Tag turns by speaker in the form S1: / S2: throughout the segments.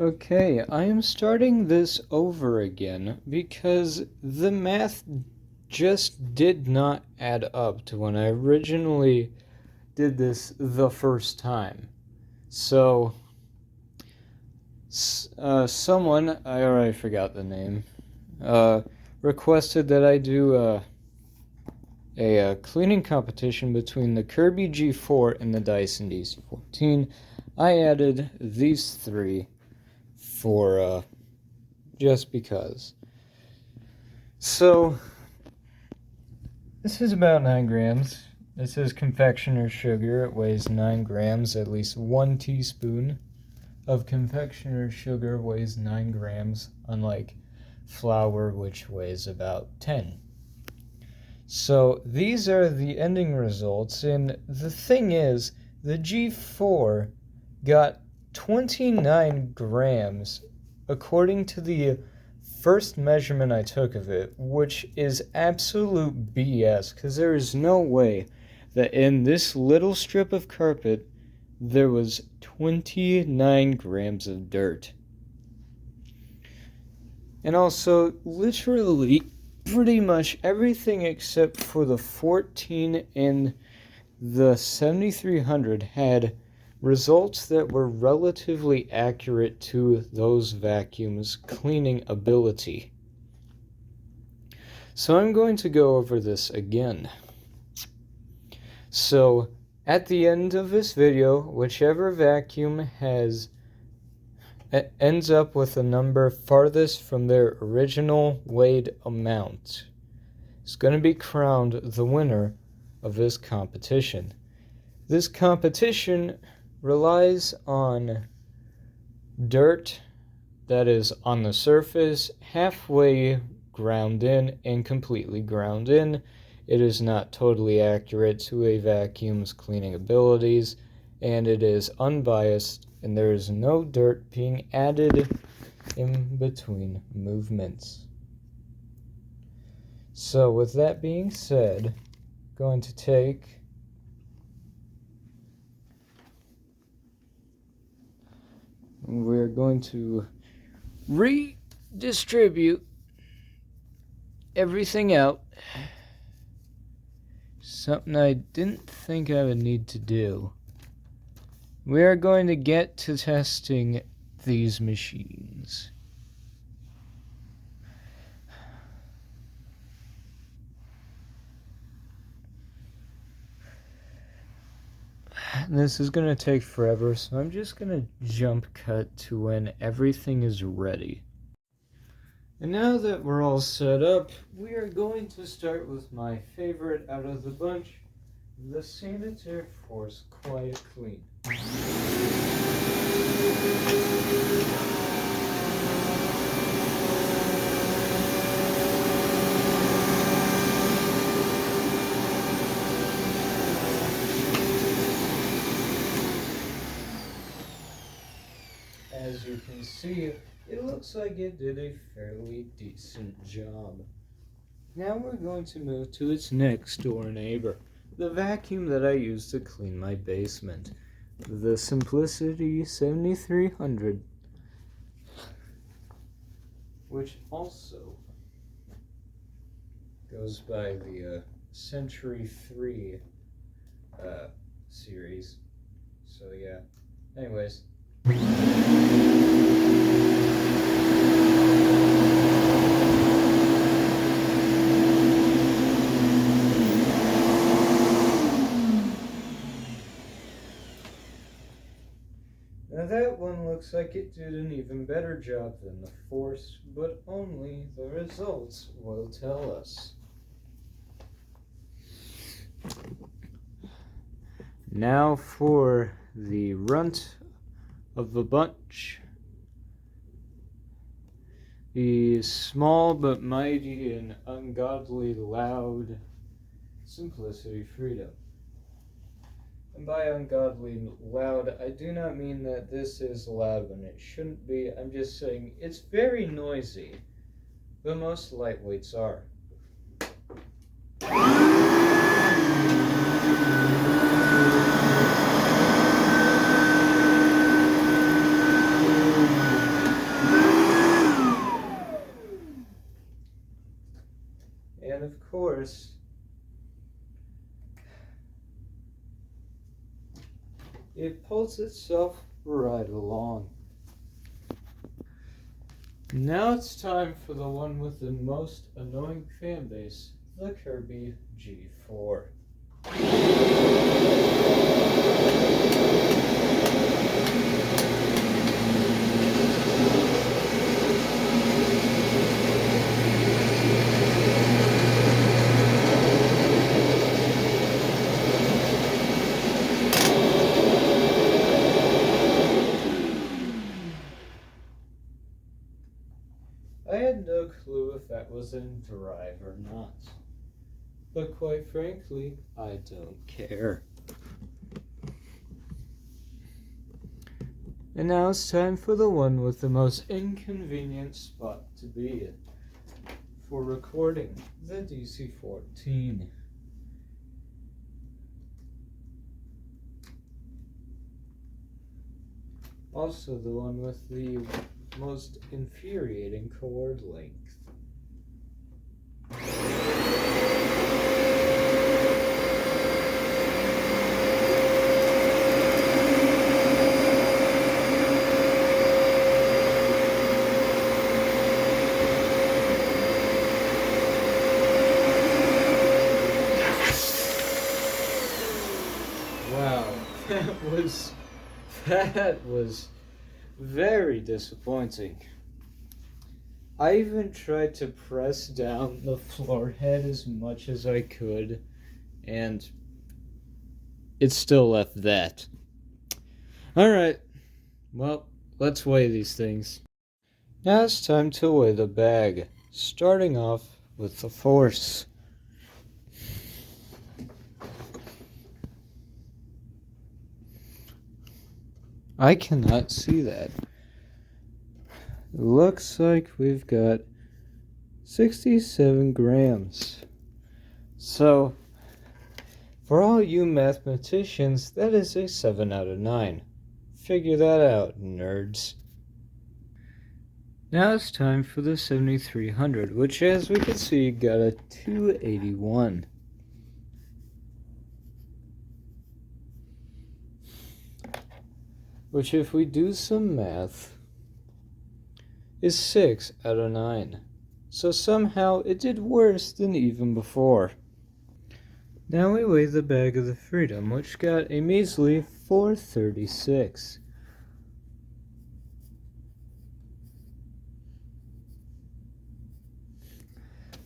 S1: Okay, I am starting this over again because the math just did not add up to when I originally did this the first time. So, someone, I already forgot the name, requested that I do a cleaning competition between the Kirby G4 and the Dyson DC14. I added these three for just because. So, this is about 9 grams. This is confectioner's sugar. It weighs 9 grams. At least 1 teaspoon of confectioner's sugar weighs 9 grams, unlike flour, which weighs about 10. So, these are the ending results, and the thing is, the G4 got 29 grams according to the first measurement I took of it, which is absolute BS, because there is no way that in this little strip of carpet there was 29 grams of dirt. And also, literally, pretty much everything except for the 14 and the 7300 had results that were relatively accurate to those vacuums' cleaning ability. So I'm going to go over this again. So at the end of this video, whichever vacuum ends up with a number farthest from their original weighed amount is going to be crowned the winner of this competition. This competition relies on dirt that is on the surface, halfway ground in and completely ground in. It is not totally accurate to a vacuum's cleaning abilities, and it is unbiased, and there is no dirt being added in between movements. So with that being said, I'm going to take we're going to redistribute everything out. Something I didn't think I would need to do. We are going to get to testing these machines. This is going to take forever, so I'm just going to jump cut to when everything is ready. And now that we're all set up, we are going to start with my favorite out of the bunch, the Sanitaire Force Quiet Clean. As you can see, it looks like it did a fairly decent job. Now we're going to move to its next door neighbor, the vacuum that I use to clean my basement, the Simplicity 7300, which also goes by the Century 3 series. So yeah, anyways. Now that one looks like it did an even better job than the Force, but only the results will tell us. Now for the runt of the bunch. The small but mighty and ungodly loud Simplicity Freedom. And by ungodly loud, I do not mean that this is loud when it shouldn't be. I'm just saying it's very noisy, but most lightweights are. course, it pulls itself right along. Now it's time for the one with the most annoying fan base, the Kirby G4. I had no clue if that was in drive or not. But quite frankly, I don't care. And now it's time for the one with the most inconvenient spot to be in for recording, the DC-14. Also the one with the most infuriating cord length. Wow, that was very disappointing. I even tried to press down the floor head as much as I could, and it still left that. Alright, well, let's weigh these things. Now it's time to weigh the bag, starting off with the force. I cannot see that. Looks like we've got 67 grams. So, for all you mathematicians, that is a 7 out of 9. Figure that out, nerds. Now it's time for the 7300, which as we can see got a 281. Which, if we do some math, is 6 out of 9. So somehow it did worse than even before. Now we weigh the bag of the Freedom, which got a measly 436.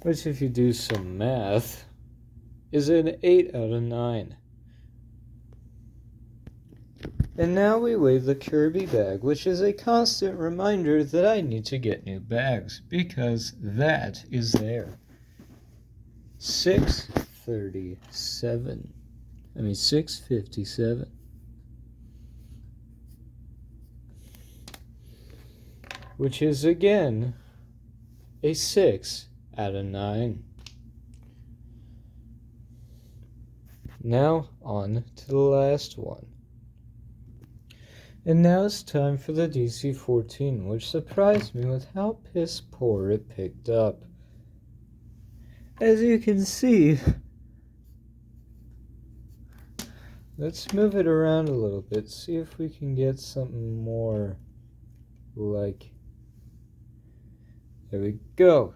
S1: Which, if you do some math, is an 8 out of 9. And now we weigh the Kirby bag, which is a constant reminder that I need to get new bags, because that is there. 657. Which is again a 6 out of 9. Now on to the last one. And now it's time for the DC-14, which surprised me with how piss poor it picked up. As you can see, let's move it around a little bit, see if we can get something more like, there we go.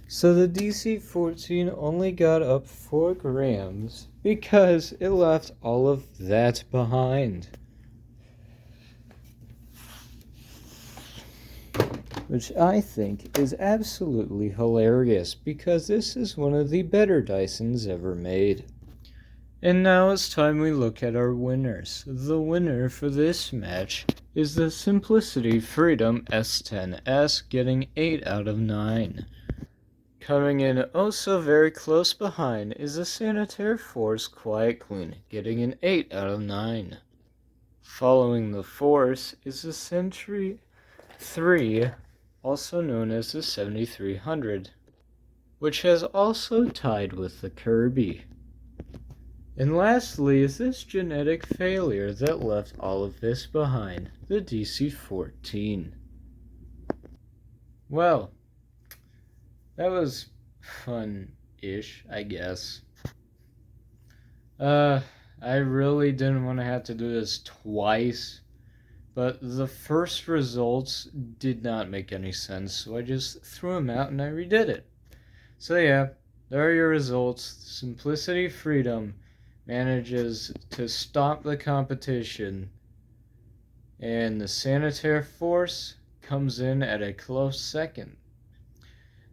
S1: So the DC-14 only got up 4 grams because it left all of that behind. Which I think is absolutely hilarious, because this is one of the better Dysons ever made. And now it's time we look at our winners. The winner for this match is the Simplicity Freedom S10S, getting 8 out of 9. Coming in oh so very close behind is the Sanitaire Force Quiet Clean, getting an 8 out of 9. Following the Force is the Sentry 3, also known as the 7300, which has also tied with the Kirby. And lastly is this genetic failure that left all of this behind, the DC-14. Well, that was fun-ish, I guess. I really didn't want to have to do this twice, but the first results did not make any sense, so I just threw them out and I redid it. So yeah, there are your results. Simplicity Freedom manages to stop the competition, and the Sanitaire Force comes in at a close second.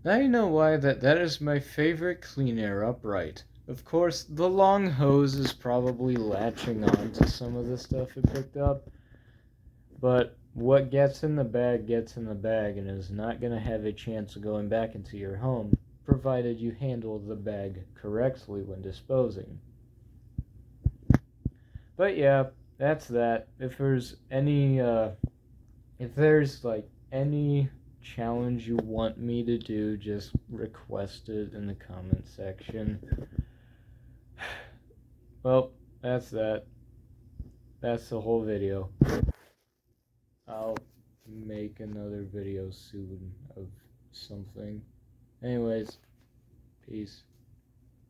S1: Now you know why that is my favorite Clean Air upright. Of course, the long hose is probably latching on to some of the stuff it picked up, but what gets in the bag and is not going to have a chance of going back into your home, provided you handle the bag correctly when disposing. But yeah, that's that. If there's any any challenge you want me to do, just request it in the comment section. Well, that's that. That's the whole video. I'll make another video soon of something. Anyways, peace.